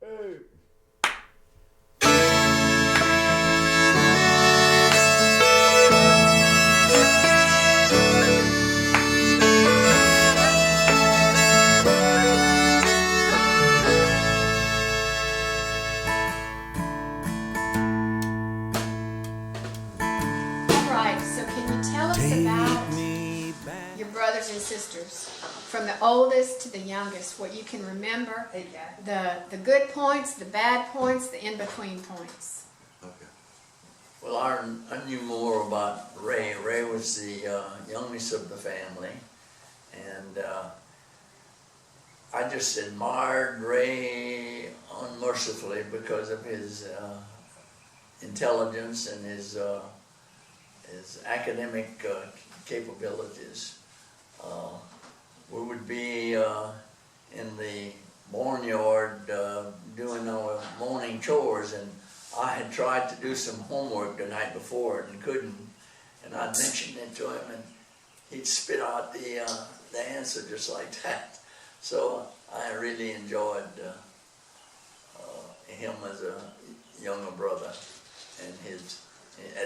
Your brothers and sisters, from the oldest to the youngest, what you can remember, the good points, the bad points, the in-between points. Okay. Well, I knew more about Ray. Ray was the youngest of the family, and I just admired Ray unmercifully because of his intelligence and his academic capabilities. We would be in the barnyard doing our morning chores, and I had tried to do some homework the night before and couldn't, and I mentioned it to him, and he'd spit out the answer just like that. So I really enjoyed him as a younger brother, and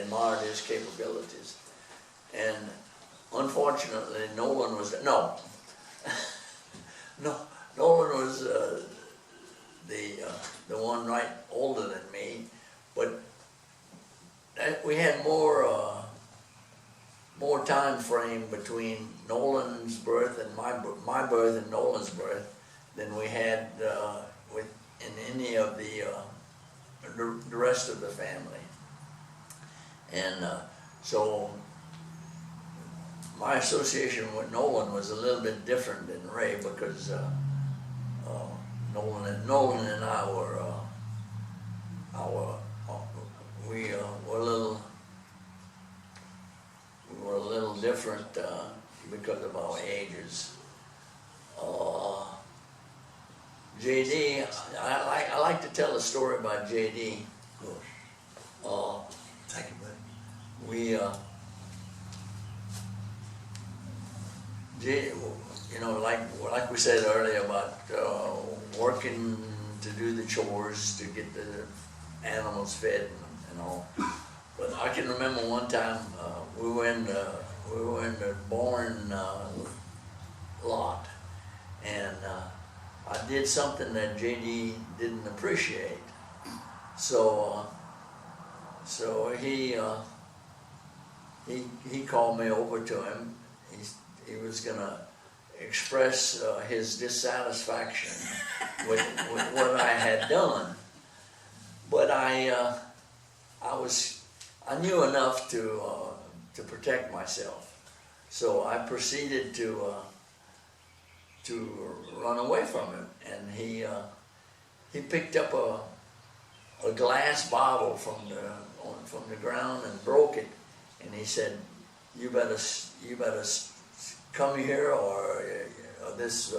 admired his capabilities. And unfortunately, Nolan was the one right older than me, but we had more time frame between Nolan's birth and my birth and Nolan's birth than we had in any of the rest of the family. And so my association with Nolan was a little bit different than Ray, because Nolan and I were we were a little different because of our ages. JD, I like to tell a story about JD. Thank you, buddy. You know, like we said earlier about working to do the chores to get the animals fed and all. But I can remember one time we were in the barn lot, and I did something that JD didn't appreciate. So he called me over to him. He was gonna express his dissatisfaction with what I had done, but I knew enough to protect myself. So I proceeded to run away from him, and he picked up a glass bottle from the ground and broke it, and he said, "You better come here, or this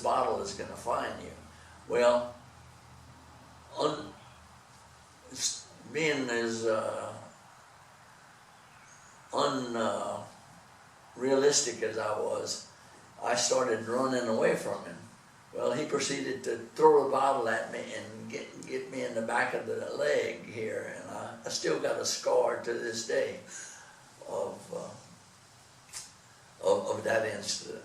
bottle is going to find you." Well, being as unrealistic as I was, I started running away from him. Well, he proceeded to throw the bottle at me and get me in the back of the leg here, and I still got a scar to this day of that incident.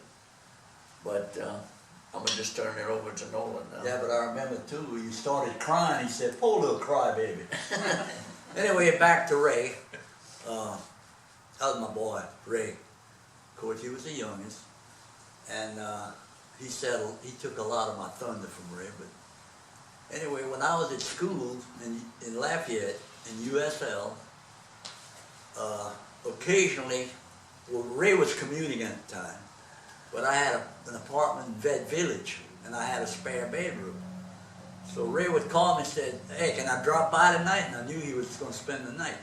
But I'm gonna just turn it over to Nolan now. Yeah, but I remember too, when you started crying, he said, "Poor little crybaby." Anyway, back to Ray. That was my boy, Ray. Of course, he was the youngest, and he took a lot of my thunder from Ray. But anyway, when I was at school in Lafayette, in USL, occasionally, well, Ray was commuting at the time, but I had an apartment in Vet Village, and I had a spare bedroom. So Ray would call me and said, "Hey, can I drop by tonight?" And I knew he was going to spend the night.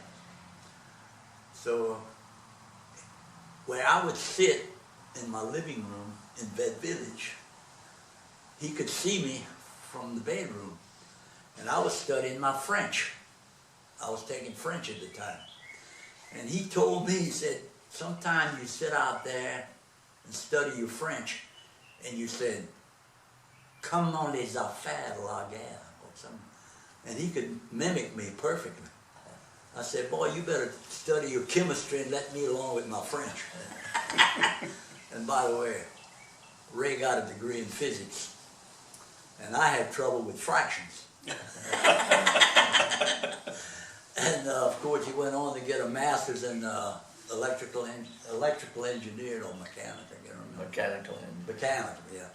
So where I would sit in my living room in Vet Village, he could see me from the bedroom, and I was studying my French. I was taking French at the time. And he told me, he said, "Sometimes you sit out there and study your French, and you said, comment les affaires de la guerre, or something. And he could mimic me perfectly. I said, boy, you better study your chemistry and let me along with my French. And by the way, Ray got a degree in physics, and I had trouble with fractions. And of course, he went on to get a master's in electrical engineering or mechanic, I can't remember. Mechanical engineering. Mechanical, yeah.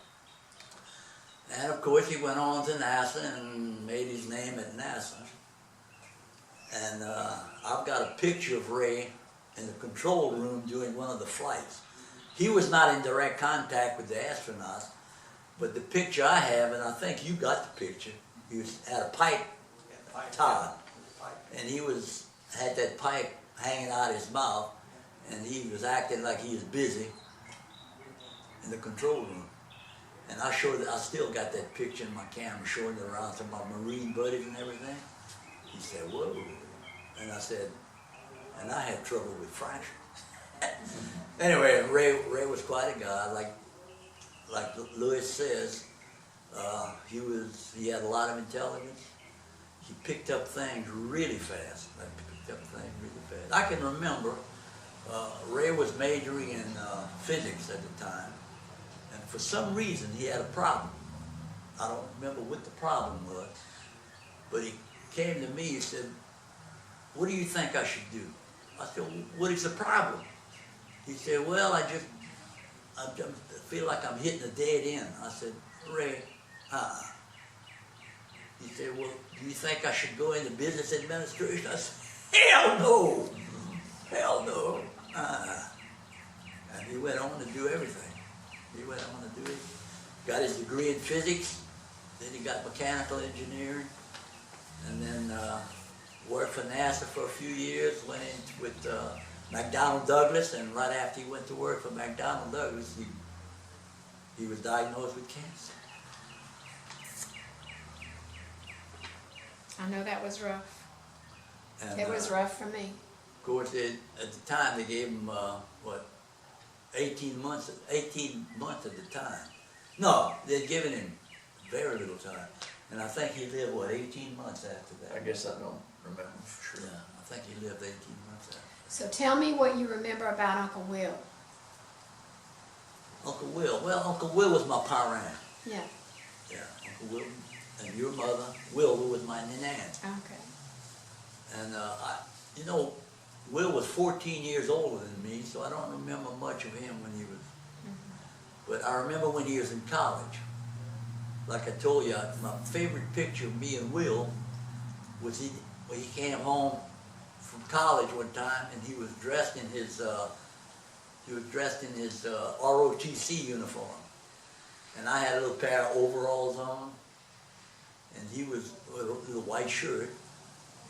And of course, he went on to NASA and made his name at NASA. And I've got a picture of Ray in the control room during one of the flights. He was not in direct contact with the astronauts, but the picture I have, and I think you got the picture, he had a pipe tied, and he had that pipe hanging out of his mouth, and he was acting like he was busy in the control room. And I still got that picture in my camera, showing it around to my Marine buddies and everything. He said, whoa. And I said, and I had trouble with fractions. Anyway, Ray was quite a guy. Like Lewis says, he had a lot of intelligence. He picked up things really fast. I can remember Ray was majoring in physics at the time, and for some reason he had a problem. I don't remember what the problem was, but he came to me, he said, what do you think I should do? I said, what is the problem? He said, well, I feel like I'm hitting a dead end. I said, Ray, He said, well, do you think I should go into business administration? I said, hell no, hell no. And he went on to do everything. Got his degree in physics, then he got mechanical engineering, and then worked for NASA for a few years, went in with McDonnell Douglas, and right after he went to work for McDonnell Douglas, he was diagnosed with cancer. I know that was rough. And, It was rough for me. Of course, at the time they gave him, 18 months at the time. No, they'd given him very little time. And I think he lived, 18 months after that. I guess I don't remember for sure. Yeah, I think he lived 18 months after. So tell me what you remember about Uncle Will. Uncle Will, well, Uncle Will was my parent. Yeah. Yeah, Uncle Will and your mother, Will was my nan. Okay. And Will was 14 years older than me, so I don't remember much of him when he was, but I remember when he was in college. Like I told you, my favorite picture of me and Will was when he came home from college one time, and he was dressed in his ROTC uniform, and I had a little pair of overalls on, and he was with a white shirt,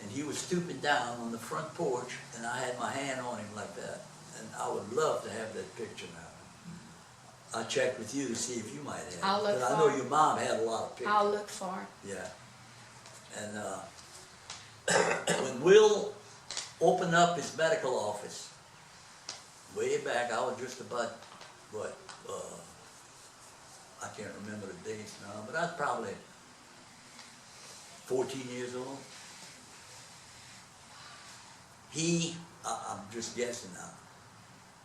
and he was stooping down on the front porch, and I had my hand on him like that, and I would love to have that picture now. I'll check with you to see if you might have it. I'll look I for know it. your mom had a lot of pictures. I'll look for it. Yeah. And when Will opened up his medical office, way back, I was just about, I can't remember the dates now, but I was probably 14 years old. I'm just guessing now,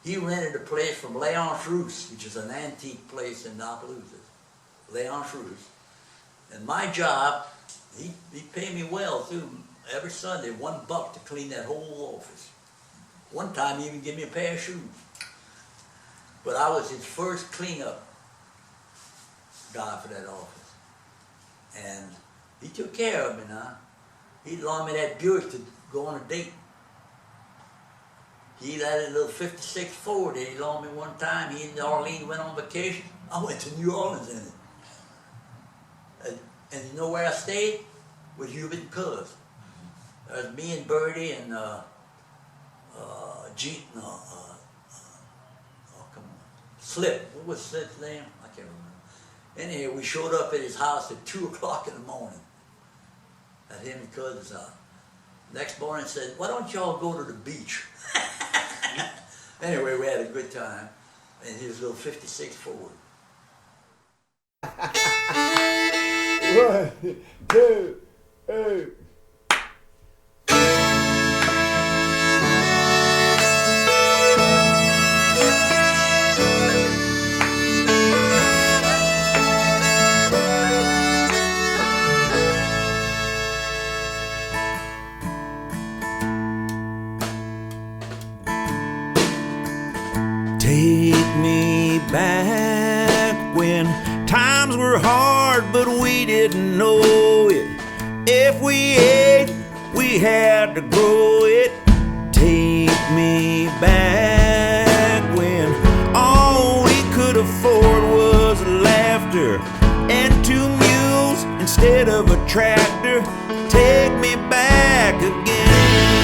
he rented a place from Leon Fruce, which is an antique place in Opelousas. Leon Fruce. And my job, he paid me well too. Every Sunday, $1 to clean that whole office. One time he even gave me a pair of shoes. But I was his first cleanup guy for that office. And he took care of me now. He'd loan me that Buick to go on a date. He had a little 56 Ford that he loaned me one time. He and Arlene went on vacation. I went to New Orleans in it. And you know where I stayed? With Hubert and Cuz. There was me and Birdie and Slip. What was Slip's name? I can't remember. Anyhow, we showed up at his house at 2 o'clock in the morning. At him and Cuz's house. Next morning said, why don't y'all go to the beach? Anyway, we had a good time in his little 56 Ford. 1, 2, 3. Take me back when times were hard, but we didn't know it. If we ate, we had to grow it. Take me back when all we could afford was laughter and 2 mules instead of a tractor. Take me back again.